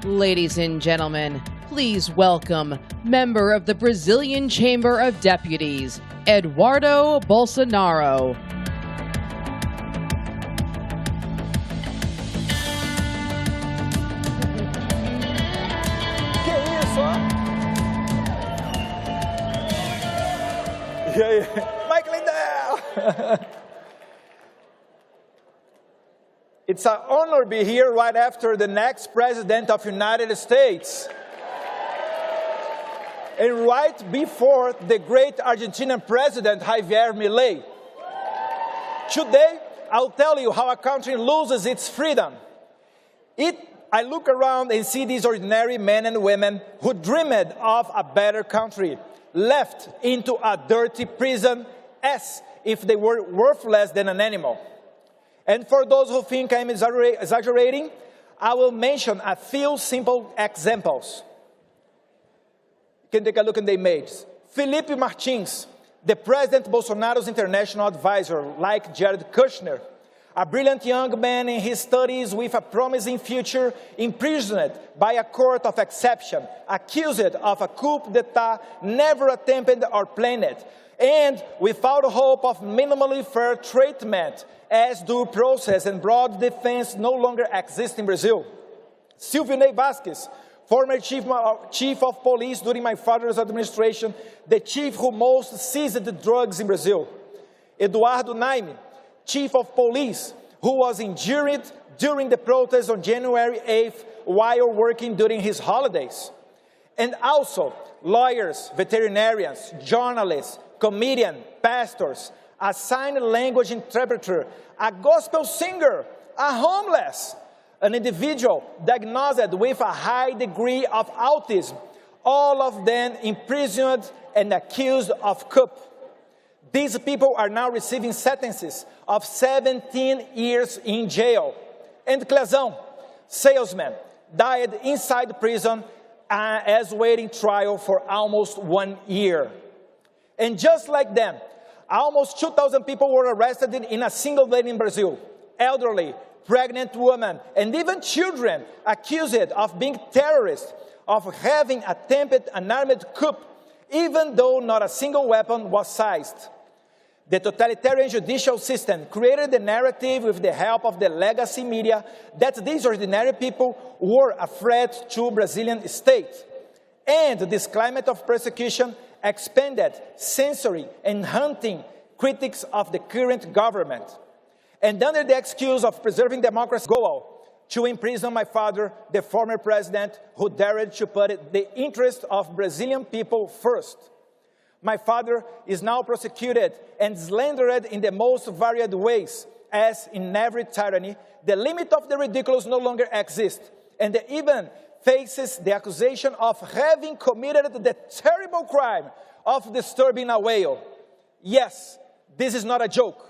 Ladies and gentlemen, please welcome member of the Brazilian Chamber of Deputies, Eduardo Bolsonaro. Que isso, ó? E aí? Mike Lindell! It's an honor to be here right after the next President of the United States. And right before the great Argentinian President, Javier Milei. Today, I'll tell you how a country loses its freedom. I look around and see these ordinary men and women who dreamed of a better country, left into a dirty prison as if they were worthless than an animal. And for those who think I'm exaggerating, I will mention a few simple examples. You can take a look at the images. Felipe Martins, the President Bolsonaro's international advisor, like Jared Kushner, a brilliant young man in his studies with a promising future, imprisoned by a court of exception, accused of a coup d'etat never attempted or planned, and without hope of minimally fair treatment, as due process and broad defense no longer exist in Brazil. Silvinei Vasquez, former chief of police during my father's administration, the chief who most seized the drugs in Brazil. Eduardo Naime, chief of police, who was injured during the protests on January 8th while working during his holidays. And also lawyers, veterinarians, journalists, comedians, pastors, a sign language interpreter, a gospel singer, a homeless, an individual diagnosed with a high degree of autism, all of them imprisoned and accused of coup. These people are now receiving sentences of 17 years in jail. And Clezão, salesman, died inside prison as waiting trial for almost 1 year. And just like them, almost 2,000 people were arrested in a single day in Brazil. Elderly, pregnant women, and even children accused of being terrorists, of having attempted an armed coup, even though not a single weapon was seized. The totalitarian judicial system created the narrative with the help of the legacy media that these ordinary people were a threat to Brazilian state. And this climate of persecution expanded, censoring, and hunting critics of the current government. And under the excuse of preserving democracy, to imprison my father, the former president, who dared to put the interest of Brazilian people first. My father is now prosecuted and slandered in the most varied ways, as in every tyranny, the limit of the ridiculous no longer exists, and even faces the accusation of having committed the terrible crime of disturbing a whale. Yes, this is not a joke.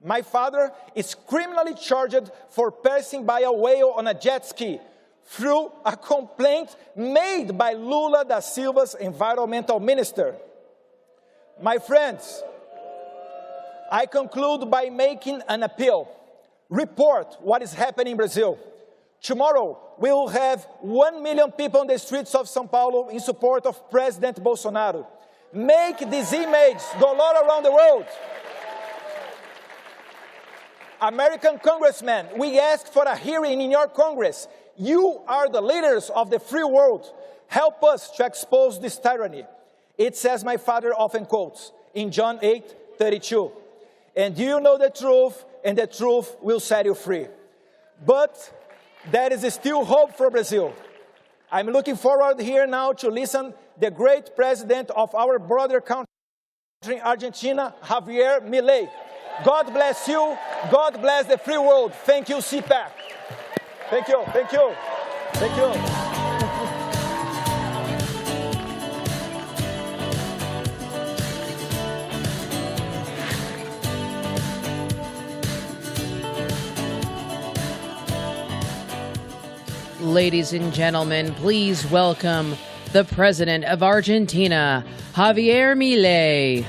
My father is criminally charged for passing by a whale on a jet ski through a complaint made by Lula da Silva's environmental minister. My friends, I conclude by making an appeal. Report what is happening in Brazil. Tomorrow, we will have 1 million people on the streets of São Paulo in support of President Bolsonaro. Make these images go all around the world. American congressmen, we ask for a hearing in your Congress. You are the leaders of the free world. Help us to expose this tyranny. It says my father often quotes in John 8:32. And you know the truth, and the truth will set you free. But there is still hope for Brazil. I'm looking forward here now to listen to the great president of our brother country, Argentina, Javier Milei. God bless you. God bless the free world. Thank you, CPAC. Thank you. Thank you. Thank you. Ladies and gentlemen, please welcome the President of Argentina, Javier Milei.